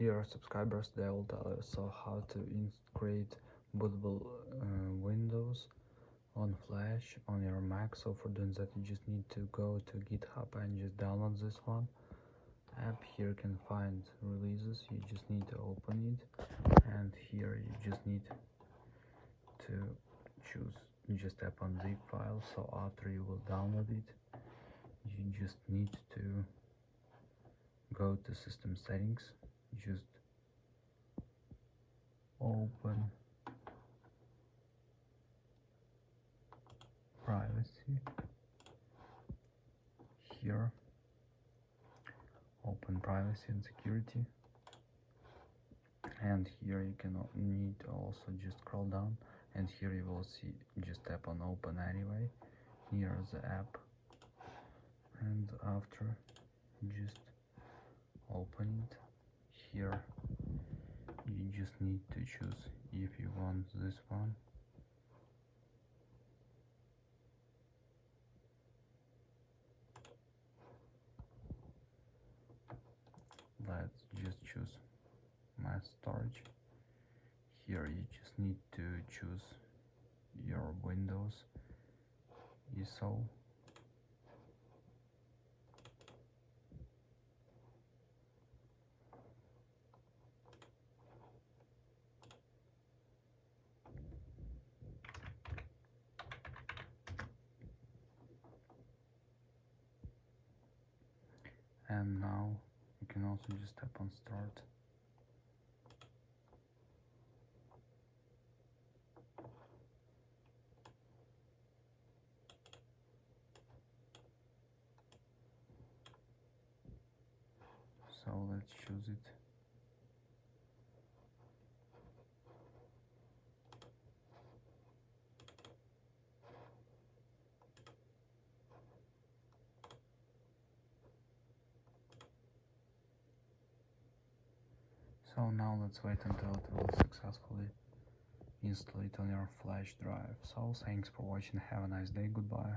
dear subscribers, they will tell us how to create bootable Windows on Flash on your Mac. So for doing that, you just need to go to GitHub and just download this one app. Here you can find releases. You just need to open it, and here you just need to choose, just tap on zip file. So after you will download it, you just need to go to system settings, just open privacy. Here open privacy and security, and here you can need to also just scroll down, and here you will see, just tap on open anyway near the app, and after just open it. Here you just need to choose if you want this one. Let's just choose mass storage. Here you just need to choose your Windows ISO. And now you can also just tap on start. So let's choose it. So now let's wait until it will successfully install it on your flash drive. So thanks for watching, have a nice day, goodbye.